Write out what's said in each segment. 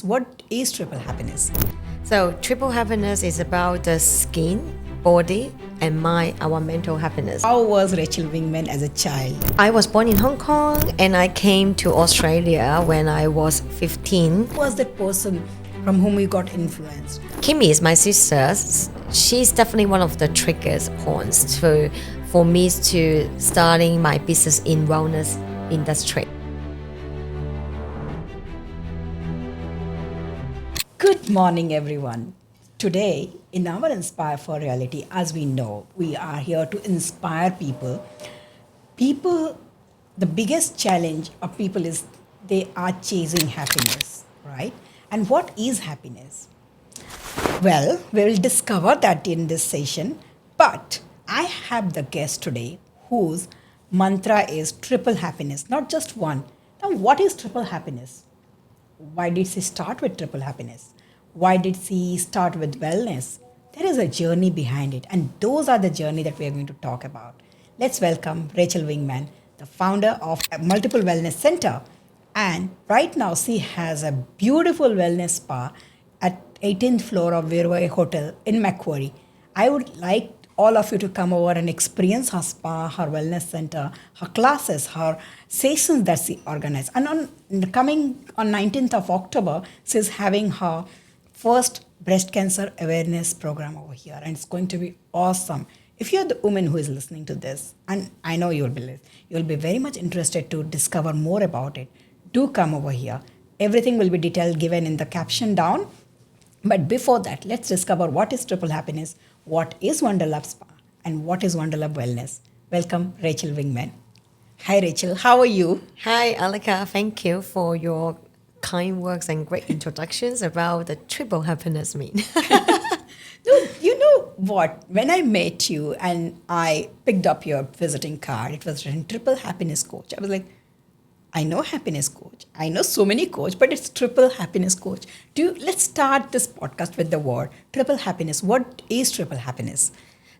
What is triple happiness? So triple happiness is about the skin, body, and mind, our mental happiness. How was Rachel Wingman as a child? I was born in Hong Kong and I came to Australia when I was 15. Who was that person from whom you got influenced? Kimmy is my sister. She's definitely one of the triggers points for me to starting my business in wellness industry. Good morning, everyone. Today, in our Inspire for Reality, as we know, we are here to inspire people. The biggest challenge of people is they are chasing happiness, right? And what is happiness? Well, we'll discover that in this session. But I have the guest today whose mantra is triple happiness, not just one. Now, what is triple happiness? Why did she start with triple happiness? Why did she start with wellness? There is a journey behind it, and those are the journey that we are going to talk about. Let's welcome Rachel Wingman, the founder of a Multiple Wellness Center. And right now, she has a beautiful wellness spa at 18th floor of 𝐕𝐺𝐬𝐬 Hotel in Macquarie. I would like all of you to come over and experience her spa, her wellness center, her classes, her sessions that she organizes. And coming on 19th of October, she's having her first breast cancer awareness program over here, and it's going to be awesome. If you're the woman who is listening to this, and I know you'll be very much interested to discover more about it, do come over here. Everything will be detailed given in the caption down. But before that, let's discover what is triple happiness, what is Wonderlab Spa, and what is Wonderlab Wellness. Welcome, Rachel Wingman. Hi, Rachel. How are you? Hi, Alika. Thank you for your kind words and great introductions about the triple happiness mean. No, you know what? When I met you and I picked up your visiting card, it was written triple happiness coach. I was like, I know happiness coach. I know so many coach, but it's triple happiness coach. Let's start this podcast with the word triple happiness. What is triple happiness?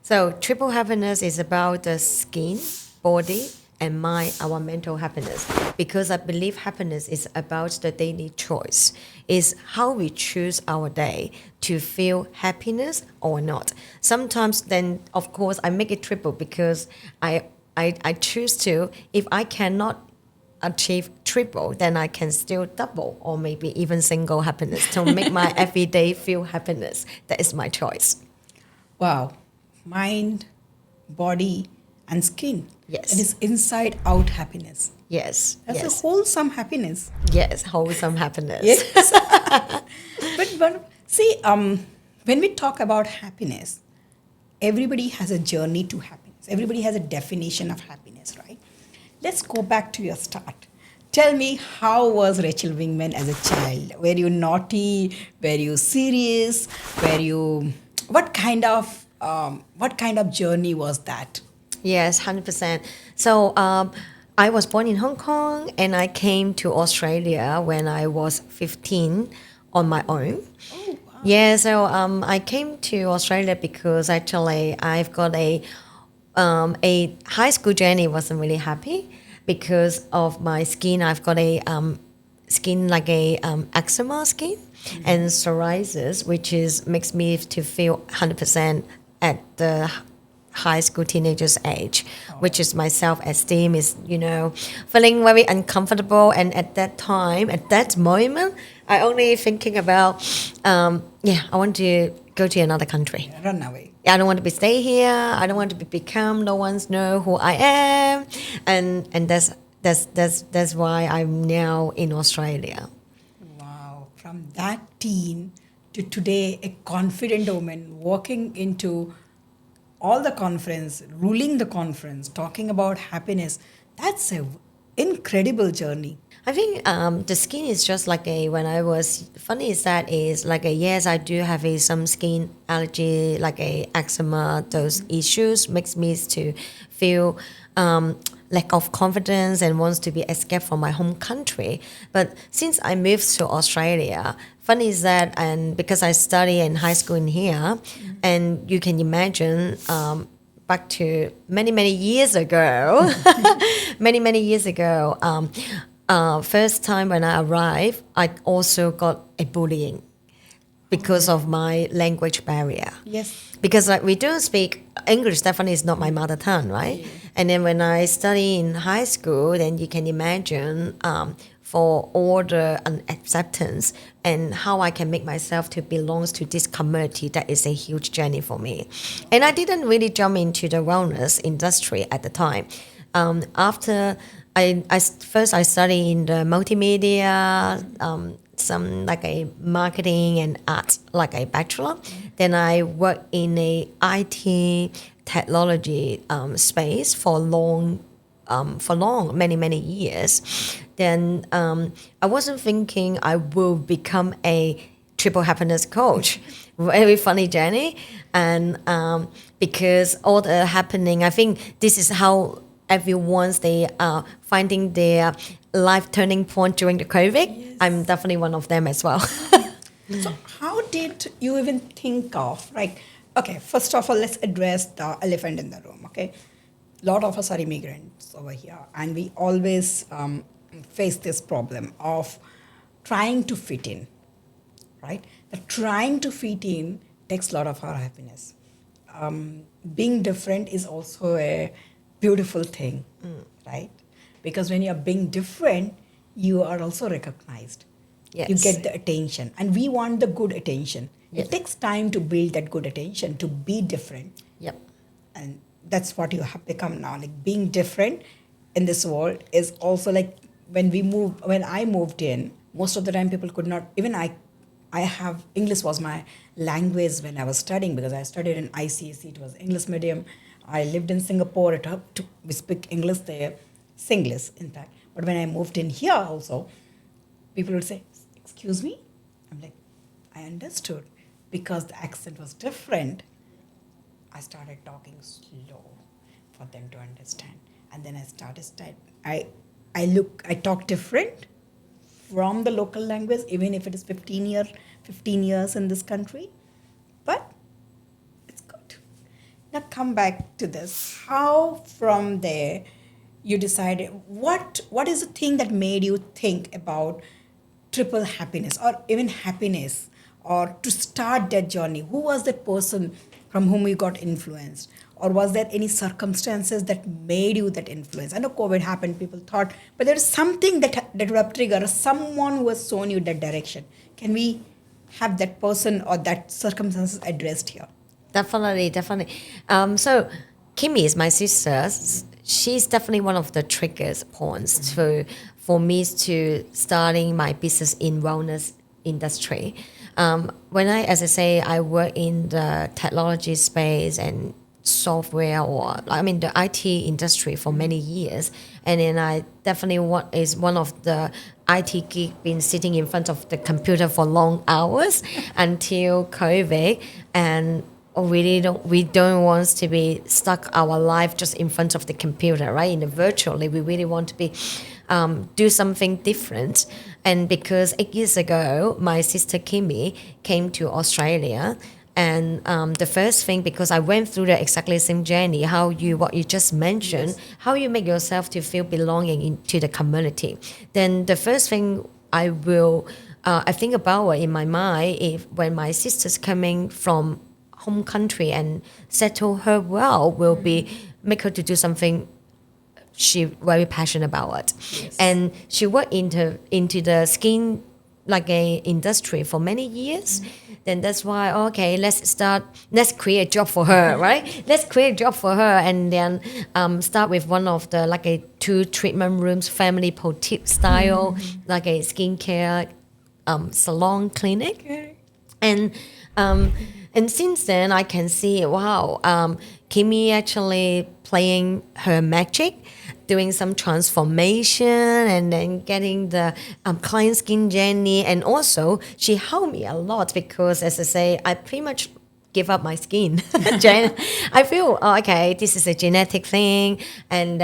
So triple happiness is about the skin, body, and mind, our mental happiness. Because I believe happiness is about the daily choice. Is how we choose our day to feel happiness or not. Sometimes then, of course, I make it triple because I choose to, if I cannot achieve triple, then I can still double or maybe even single happiness to make my everyday feel happiness. That is my choice. Wow. Mind, body, and skin. Yes. It is inside out happiness. Yes. That's yes. a wholesome happiness. Yes, wholesome happiness. Yes. but see, when we talk about happiness, everybody has a journey to happiness. Everybody has a definition of happiness, right? Let's go back to your start. Tell me, how was Rachel Wingman as a child? Were you naughty? Were you serious? What kind of journey was that? Yes, 100%. So I was born in Hong Kong and I came to Australia when I was 15 on my own. Oh, wow. Yeah, so I came to Australia because actually I've got a high school journey wasn't really happy because of my skin. I've got a skin like a eczema skin and psoriasis, which makes me to feel 100% at the high school teenagers age, which is my self-esteem is, feeling very uncomfortable. And at that moment, I only thinking about, I want to go to another country. Run away. I don't want to stay here. I don't want to become. No one's know who I am, and that's why I'm now in Australia. Wow! From that teen to today, a confident woman walking into all the conference, ruling the conference, talking about happiness. That's an incredible journey. I think the skin is just like when I was, funny is that is like yes, I do have some skin allergy, like eczema, those issues makes me to feel lack of confidence and wants to be escaped from my home country. But since I moved to Australia, funny is that, and because I study in high school in here, and you can imagine back to many years ago, first time when I arrived, I also got a bullying because of my language barrier. Yes. Because like we don't speak English, definitely is not my mother tongue, right? Yeah. And then when I study in high school, then you can imagine for all the unacceptance and how I can make myself to belong to this community, that is a huge journey for me. And I didn't really jump into the wellness industry at the time. After first I studied in the multimedia, some like a marketing and arts, like a bachelor. Then I worked in a IT technology space for many years. Then I wasn't thinking I will become a triple happiness coach. Very funny journey, and because all the happening, I think this is how everyone's they are finding their life turning point during the COVID. Yes. I'm definitely one of them as well. So how did you even think of, like, okay, first of all, let's address the elephant in the room, okay? A lot of us are immigrants over here, and we always face this problem of trying to fit in, right? The trying to fit in takes a lot of our happiness. Being different is also a beautiful thing, right? Because when you're being different, you are also recognized. Yes. You get the attention, and we want the good attention. Yes. It takes time to build that good attention, to be different. Yep. And that's what you have become now. Like, being different in this world is also like when I moved in, most of the time people could not, even I have, English was my language when I was studying, because I studied in ICSE, it was English medium. I lived in Singapore, we speak English there, Singlish in fact. But when I moved in here also, people would say, excuse me? I'm like, I understood, because the accent was different. I started talking slow for them to understand. And then I talk different from the local language, even if it is 15 years in this country. But it's good. Now come back to this. How from there you decided, what is the thing that made you think about triple happiness or even happiness, or to start that journey? Who was that person from whom you got influenced? Or was there any circumstances that made you that influence? I know COVID happened, people thought, but there is something that would have triggered, someone who has shown you that direction. Can we have that person or that circumstances addressed here? Definitely. So Kimmy is my sister. She's definitely one of the triggers points for me to starting my business in wellness industry. When as I say, I work in the technology space and software, or the IT industry for many years, and then I definitely is one of the IT geek, been sitting in front of the computer for long hours until COVID, and we don't want to be stuck our life just in front of the computer, right? In the virtually, we really want to be do something different. And because 8 years ago, my sister Kimmy came to Australia, and the first thing, because I went through the exactly same journey, what you just mentioned, yes, how you make yourself to feel belonging into the community. Then the first thing I think about in my mind, when my sister's coming from home country and settle her well, will be make her to do something she very passionate about it. Yes. And she worked into the skin like a industry for many years. Then that's why, okay, let's create a job for her, right? Let's create a job for her, and then start with one of the like a 2 treatment rooms, family boutique style, like a skincare salon clinic. Okay. And since then, I can see, wow, Kimmy actually playing her magic, doing some transformation, and then getting the client skin journey. And also, she helped me a lot because, as I say, I pretty much give up my skin. I feel, okay, this is a genetic thing, and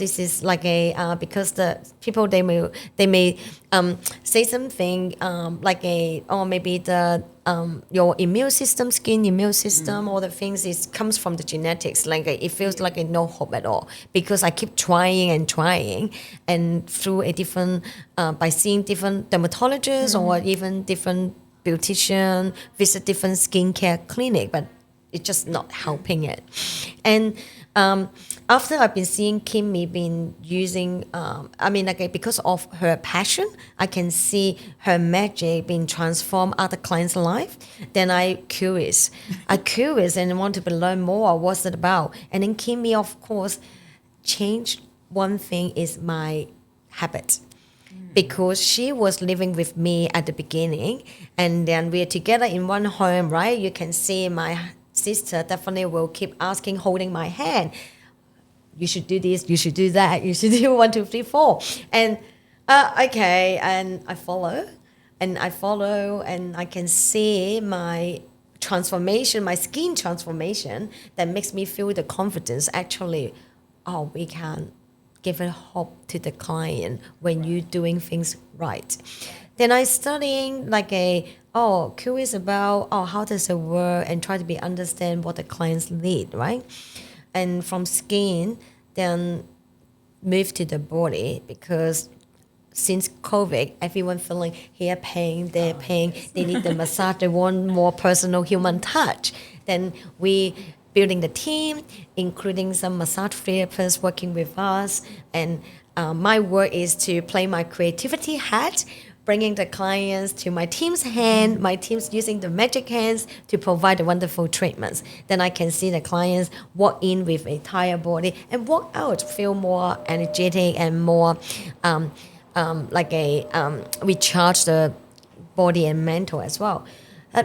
this is like because the people they may say something like maybe the your immune system, skin immune system, all the things comes from the genetics. Like it feels like no hope at all, because I keep trying, and through a different by seeing different dermatologists or even different beautician, visit different skincare clinic, but it's just not helping it. And after I've been seeing Kimmy been using, because of her passion, I can see her magic being transformed other clients' life. Then I curious and want to learn more. What's it about? And then Kimmy, of course, changed one thing is my habit. Because she was living with me at the beginning, and then we're together in one home, right? You can see my sister definitely will keep asking, holding my hand. You should do this, you should do that, you should do 1, 2, 3, 4. And okay, and I follow, and I can see my transformation, my skin transformation that makes me feel the confidence. Actually, we can give a hope to the client when you're doing things right. Then I studying like curious about how does it work, and try to understand what the clients need, right? And from skin, then move to the body, because since COVID, everyone feeling here pain, there pain, they need the massage, they want more personal human touch. Then we building the team, including some massage therapists working with us. And my work is to play my creativity hat, bringing the clients to my team's hand, my team's using the magic hands to provide the wonderful treatments. Then I can see the clients walk in with a tired body and walk out, feel more energetic and more recharge the body and mental as well.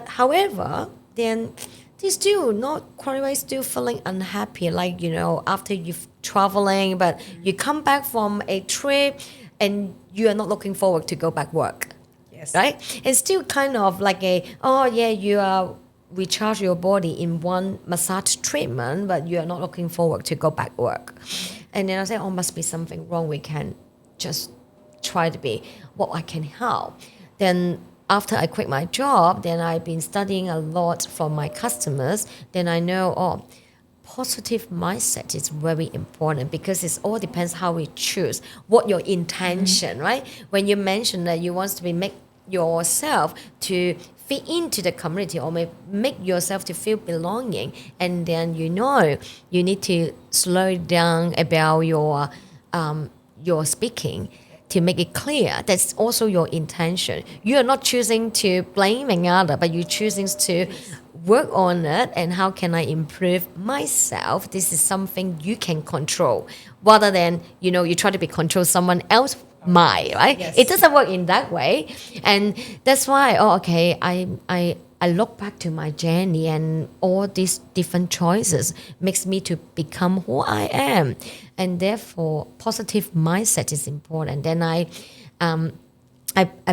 However, then they still not quite, still feeling unhappy, after you've traveling, but you come back from a trip and you are not looking forward to go back work. Yes. Right? It's still kind of like you are recharge your body in one massage treatment, but you are not looking forward to go back work. And then I say, must be something wrong. We can just try to be what I can help. Then after I quit my job, then I've been studying a lot from my customers. Then I know, positive mindset is very important, because it all depends how we choose, what your intention, right? When you mention that you want to make yourself to fit into the community, or make yourself to feel belonging, and then you need to slow down about your speaking, to make it clear that's also your intention. You are not choosing to blaming other, but you're choosing to work on it, and how can I improve myself? This is something you can control, rather than you try to control someone else's mind, right? Yes. It doesn't work in that way, and that's why I look back to my journey, and all these different choices makes me to become who I am, and therefore positive mindset is important. Then I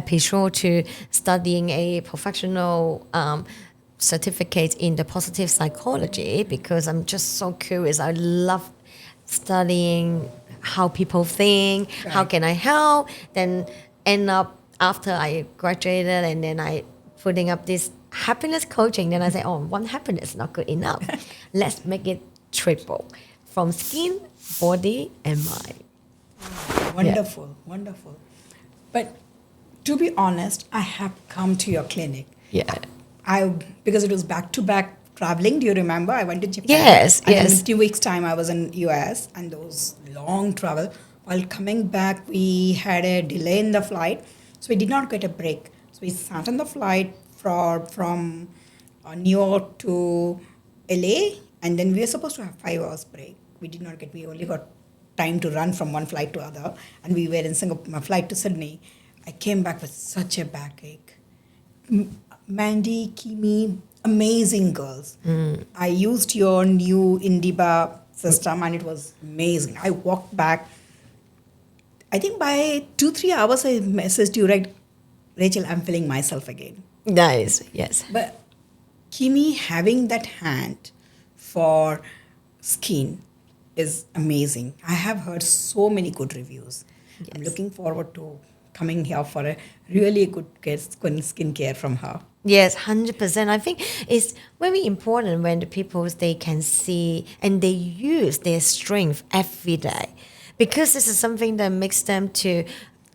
prefer to studying a professional certificate in the positive psychology, because I'm just so curious. I love studying how people think, right. How can I help. Then end up after I graduated, and then I putting up this happiness coaching. Then I say, one happiness not good enough. Let's make it triple, from skin, body, and mind. Wonderful, wonderful. But to be honest, I have come to your clinic. Yeah. Because it was back-to-back traveling. Do you remember? I went to Japan. Yes, and yes. in 2 weeks' time, I was in US, and those long travel. While coming back, we had a delay in the flight, so we did not get a break. So we sat on the flight from New York to LA, and then we were supposed to have 5 hours break. We did not get. We only got time to run from one flight to other, and we were in Singapore. My flight to Sydney. I came back with such a backache. Mandy, Kimmy, amazing girls. I used your new Indiba system, and it was amazing. I walked back. I think by 2-3 hours, I messaged you, right, Rachel, I'm feeling myself again. Nice, yes. But Kimi having that hand for skin is amazing. I have heard so many good reviews. I'm Yes. looking forward to coming here for a really good skin care from her. Yes, 100%. I think it's very important when the people they can see and they use their strength every day, because this is something that makes them to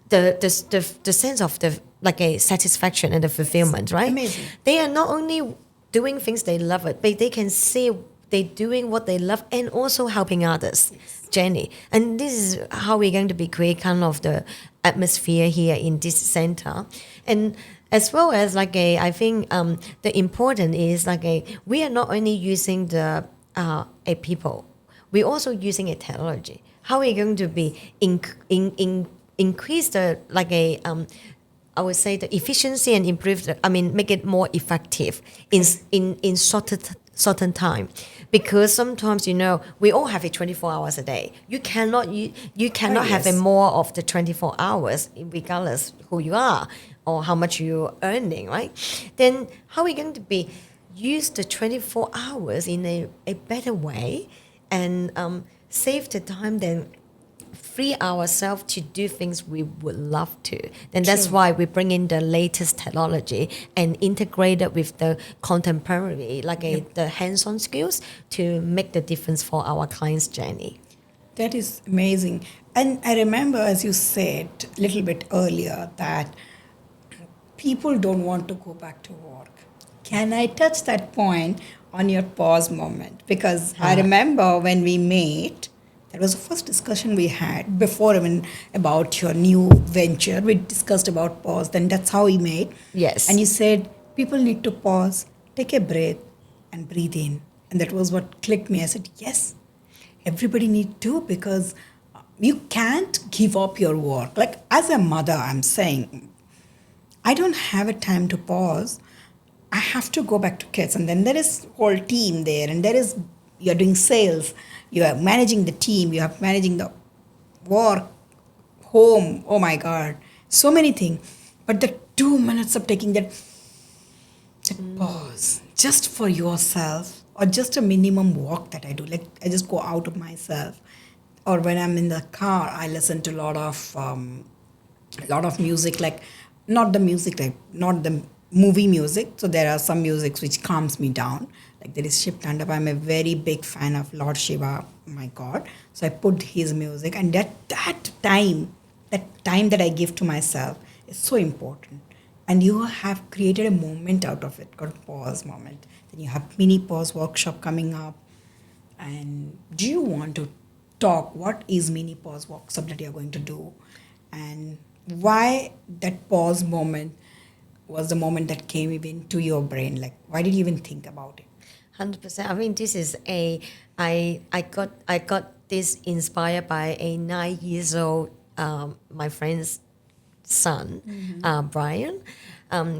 the sense of the like a satisfaction and the fulfillment, right? Amazing. They are not only doing things they love it, but they can see they doing what they love and also helping others. Jenny, and this is how we're going to be create kind of the atmosphere here in this center, and as well as like I think the important is like we are not only using the a people, we're also using a technology. How are we going to be increase the like I would say the efficiency and improve the, I mean make it more effective in certain time, because sometimes we all have a 24 hours a day. You cannot have a yes. more of the 24 hours regardless who you are or how much you're earning, right? Then how are we going to be use the 24 hours in a better way and save the time, then free ourselves to do things we would love to. Then that's True. why we bring in the latest technology and integrate it with the contemporary, like the hands-on skills to make the difference for our clients' journey. That is amazing. And I remember, as you said a little bit earlier, that people don't want to go back to work. Can I touch that point on your pause moment? Because I remember when we met, that was the first discussion we had before even about your new venture. We discussed about pause. Then that's how we met. Yes. And you said people need to pause, take a breath, and breathe in. And that was what clicked me. I said, yes, everybody need to, because you can't give up your work. Like as a mother, I'm saying, I don't have a time to pause. I have to go back to kids. And then there is whole team there, and there is, you're doing sales, you are managing the team, you are managing the work, home, oh my God, so many things. But the 2 minutes of taking that pause just for yourself, or just a minimum walk that I do, like I just go out of myself, or when I'm in the car, I listen to a lot of music, like not the music, like not the movie music. So there are some musics which calms me down. Like there is Shiv Tandava. I'm a very big fan of Lord Shiva, my God. So I put his music, and that time that I give to myself is so important. And you have created a moment out of it, called pause moment. Then you have mini pause workshop coming up. And do you want to talk what is mini pause workshop that you're going to do, and why that pause moment was the moment that came even to your brain? Like, why did you even think about it? 100%. I mean, this is I got this inspired by a 9 years old my friend's son, Brian,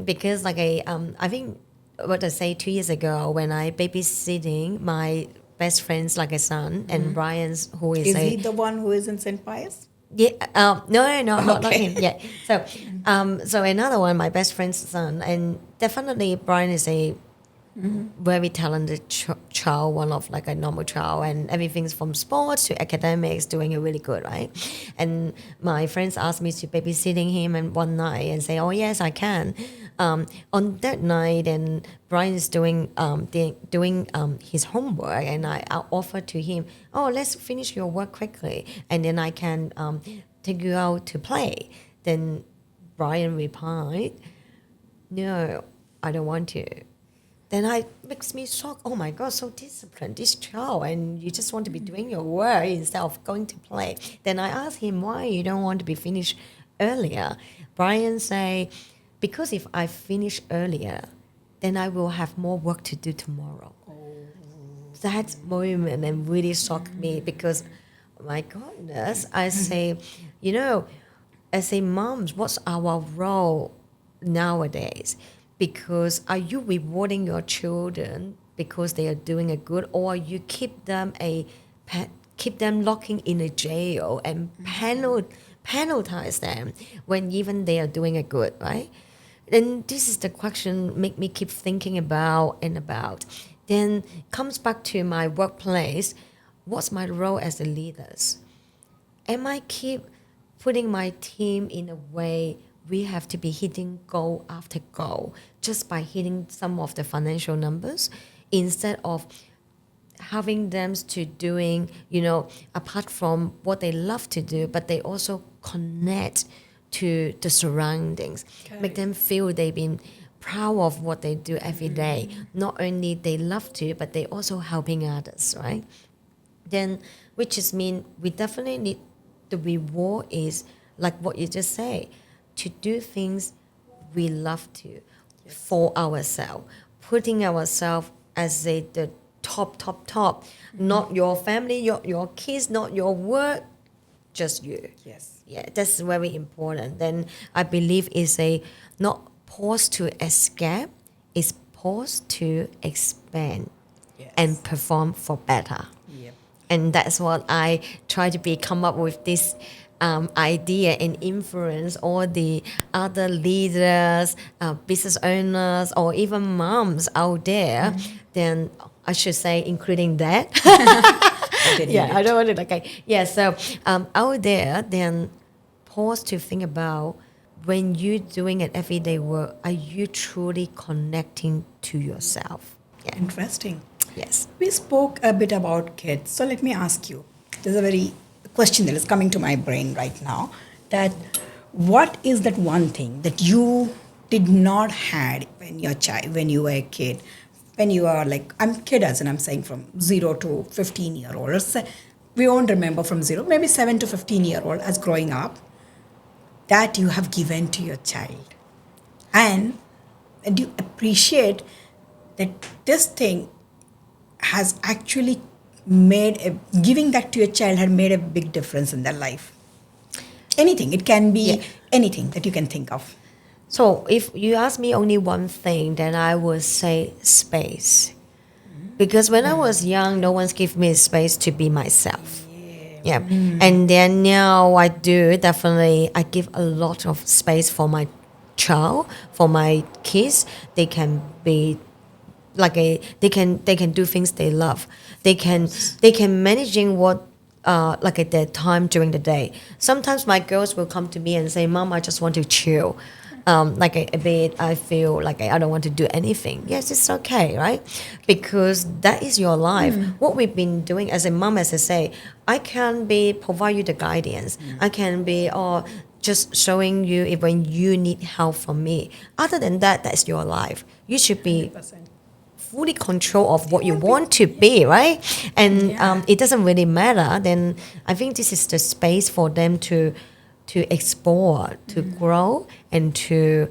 because like I think what I say 2 years ago when I babysitting my best friend's like a son, and Brian's who is Is a he the one who is in St. Pius? yeah, no, not Okay. him. Yeah, so another one, my best friend's son, and definitely Brian is a very talented child, one of like a normal child, and everything's from sports to academics, doing it really good, right? And my friends asked me to babysitting him, and one night and say, oh yes, I can. On that night, and Brian is doing his homework, and I offered to him, oh, let's finish your work quickly, and then I can take you out to play. Then Brian replied, no, I don't want to. Then I makes me shocked. Oh my God, so disciplined, this child, and you just want to be doing your work instead of going to play. Then I asked him why you don't want to be finished earlier. Brian say, because if I finish earlier, then I will have more work to do tomorrow. That moment and really shocked me, because my goodness, I say, as a mom, what's our role nowadays? Because are you rewarding your children because they are doing a good, or you keep them locking in a jail and penalize them when even they are doing a good, right? And this is the question make me keep thinking about and about. Then comes back to my workplace. What's my role as a leader? Am I keep putting my team in a way we have to be hitting goal after goal just by hitting some of the financial numbers instead of having them to doing, apart from what they love to do, but they also connect to the surroundings, make them feel they've been proud of what they do every day. Not only they love to, but they also helping others, right? Then, which is mean we definitely need the reward is like what you just say, to do things we love to for ourselves, putting ourselves as the top, not your family, your kids, not your work, just you. Yes. Yeah, that's very important. Then I believe is a not pause to escape, it's pause to expand and perform for better. Yep. And that's what I try to come up with this idea and influence all the other leaders, business owners, or even moms out there. Then I should say, including that. I don't want to so out there, then pause to think about when you're doing an everyday work, are you truly connecting to yourself? Yeah. Interesting. Yes. We spoke a bit about kids. So let me ask you, there's a very question that is coming to my brain right now, that what is that one thing that you did not had when you were a kid, when you are like, I'm kid as in I'm saying from 0 to 15-year-old, or say, we won't remember from 0, maybe 7 to 15-year-old as growing up, that you have given to your child. And you appreciate that this thing has actually giving that to your child had made a big difference in their life. Anything. It can be anything that you can think of. So if you ask me only one thing, then I would say space. Because when I was young, no one's give me space to be myself. Yeah. And then now I do definitely, I give a lot of space for my child, for my kids. They can be they can do things they love. They can managing what at their time during the day. Sometimes my girls will come to me and say, "Mom, I just want to chill. A bit, I feel like I don't want to do anything." Yes, it's okay, right? Because that is your life. What we've been doing as a mom, as I say, I can provide you the guidance. I can be just showing you if when you need help from me. Other than that, that's your life. You should be 100%. fully control of what you want to be, right? And it doesn't really matter. Then I think this is the space for them to explore, to grow, and to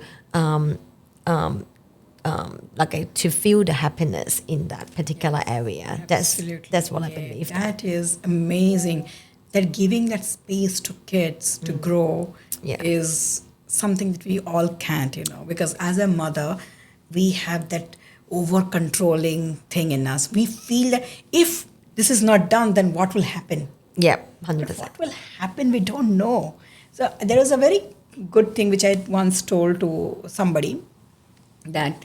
to feel the happiness in that particular area. Absolutely. That's what I believe. That is amazing. That giving that space to kids to grow is something that we all can't, because as a mother, we have that over-controlling thing in us. We feel that if this is not done, then what will happen? Yeah, 100%. What will happen? We don't know. So there is a very good thing which I once told to somebody, that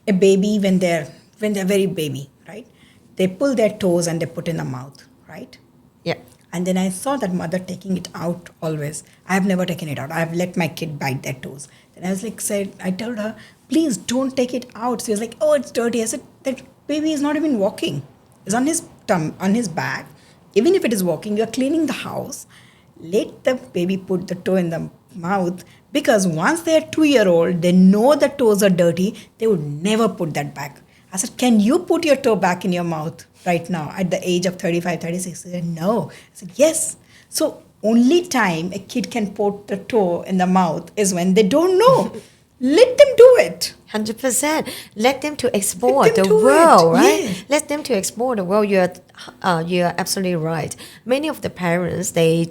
a baby, when they're very baby, right? They pull their toes and they put in the mouth, right? Yeah. And then I saw that mother taking it out always. I have never taken it out. I have let my kid bite their toes. Then I was I told her, please don't take it out. She was like, oh, it's dirty. I said, that baby is not even walking. It's on his on his back. Even if it is walking, you are cleaning the house. Let the baby put the toe in the mouth, because once they are 2-year-old, they know the toes are dirty. They would never put that back. I said, can you put your toe back in your mouth right now at the age of 35, 36? She said, no. I said, yes. So only time a kid can put the toe in the mouth is when they don't know. Let them do it. 100%. Let them to explore the world, right? Yeah. Let them to explore the world. You're absolutely right. Many of the parents, they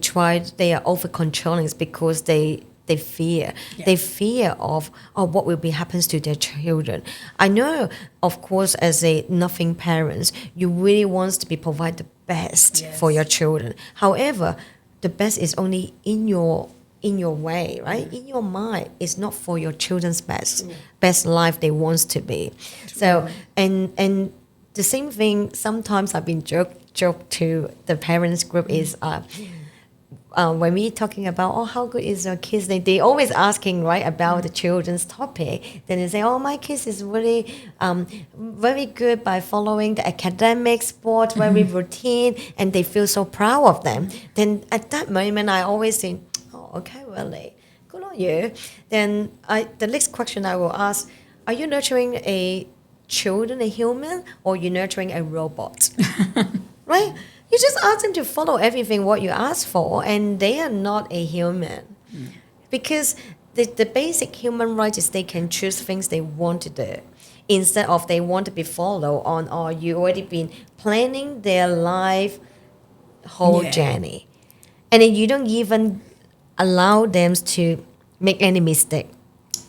are over controlling because they fear. Yeah. They fear of what will be happens to their children. I know, of course, as a nothing parents, you really want to be provide the best for your children. However, the best is only in your in your way, right? In your mind, it's not for your children's best life they wants to be. So and the same thing. Sometimes I've been joke to the parents group is when we talking about how good is your kids, they always asking right about the children's topic. Then they say, my kids is really very good by following the academic sport, very routine, and they feel so proud of them. Then at that moment, I always think, okay, really good on you. Then the next question I will ask: are you nurturing a human, or you nurturing a robot? Right? You just ask them to follow everything what you ask for, and they are not a human. Because the basic human right is they can choose things they want to do instead of they want to be followed on, or you already been planning their life whole journey. And then you don't even allow them to make any mistake.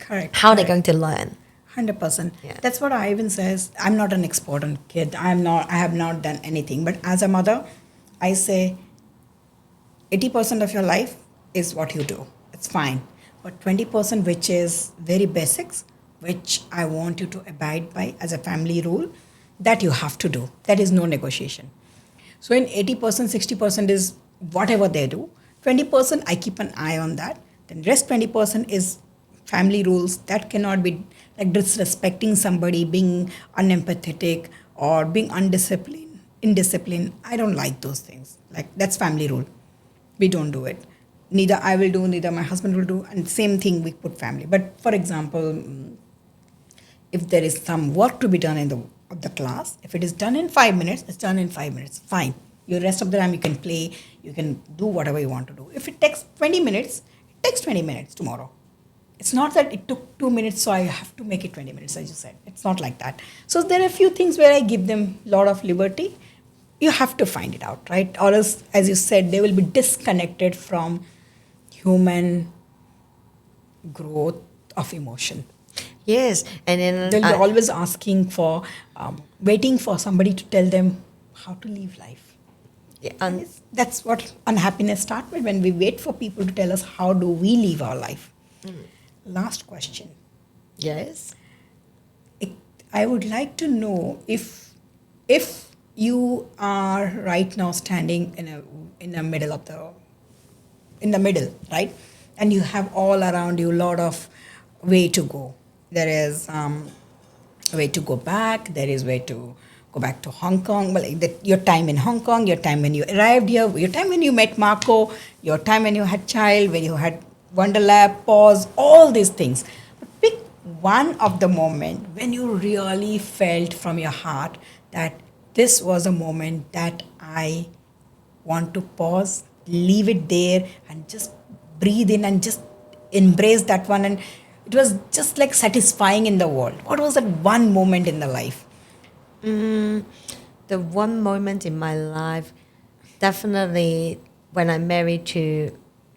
Correct. How are they going to learn? 100%. Yeah. That's what I even says. I'm not an expert on kid. I have not done anything. But as a mother, I say 80% of your life is what you do. It's fine. But 20%, which is very basics, which I want you to abide by as a family rule, that you have to do. That is no negotiation. So in 80%, 60% is whatever they do. 20%, I keep an eye on that. Then rest 20% is family rules that cannot be like disrespecting somebody, being unempathetic, or being indisciplined. I don't like those things. Like, that's family rule. We don't do it. Neither I will do, neither my husband will do, and same thing we put family. But for example, if there is some work to be done in the class, if it is done in 5 minutes, it's done in 5 minutes. Fine. The rest of the time you can play, you can do whatever you want to do. If it takes 20 minutes, it takes 20 minutes tomorrow. It's not that it took 2 minutes, so I have to make it 20 minutes, as you said. It's not like that. So there are a few things where I give them a lot of liberty. You have to find it out, right? Or else, as you said, they will be disconnected from human growth of emotion. Yes, and then They'll be always asking for, waiting for somebody to tell them how to live life. And that's what unhappiness starts with, when we wait for people to tell us how do we live our life. Last question. Yes. I would like to know if you are right now standing in the middle, right? And you have all around you a lot of way to go. There is a way to go back. There is way to go back to Hong Kong. Well, your time in Hong Kong, your time when you arrived here, your time when you met Marco, your time when you had child, when you had Wonderlab, pause, all these things. But pick one of the moment when you really felt from your heart that this was a moment that I want to pause, leave it there, and just breathe in and just embrace that one. And it was just like satisfying in the world. What was that one moment in the life? The one moment in my life, definitely when I'm married to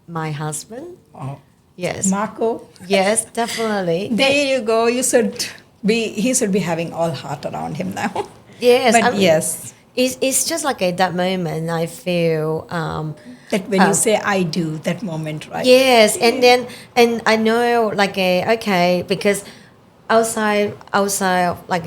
my husband. Oh. Yes. Marco? Yes, definitely. There you go. He should be having all heart around him now. Yes. But yes. It's just like at that moment I feel that when you say I do, that moment, right? Yes, and I know like okay, because outside of like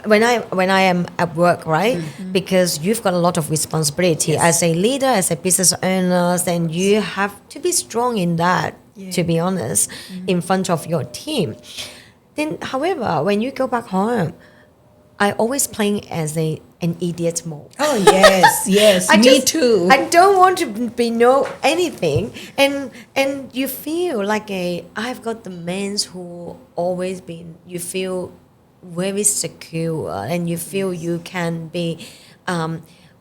when I am at work, right? Mm-hmm. Because you've got a lot of responsibility as a leader, as a business owner, then you have to be strong in that, to be honest, in front of your team. Then, however, when you go back home, I always playing as an idiot mode. Oh yes, me too. I don't want to know anything, and you feel like I've got the men who always been. You feel very secure, and you feel you can be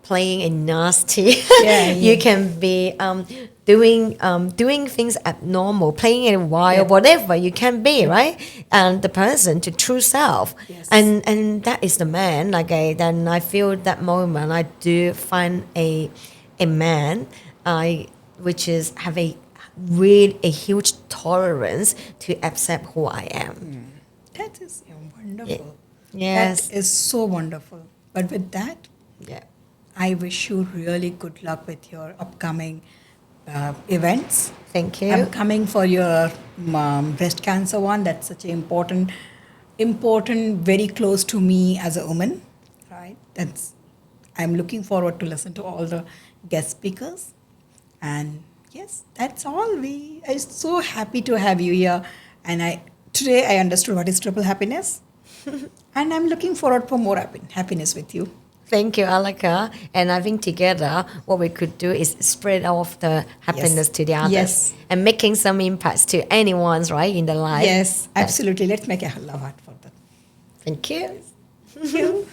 playing a nasty. You can be doing things abnormal, playing it wild, whatever you can be, right? And the person to true self, and that is the man. Like then I feel that moment I do find a man, which is have a huge tolerance to accept who I am. That is wonderful. Yes. That is so wonderful. But with that, I wish you really good luck with your upcoming events. Thank you. I'm coming for your breast cancer one. That's such an important, very close to me as a woman, right? I'm looking forward to listen to all the guest speakers. And yes, that's all. I'm so happy to have you here. And today I understood what is triple happiness. And I'm looking forward for more happiness with you. Thank you, Alaka. And I think together, what we could do is spread off the happiness to the others. Yes. And making some impacts to anyone's, right, in the life. Yes, absolutely. Let's make a love heart for that. Thank you. Thank you.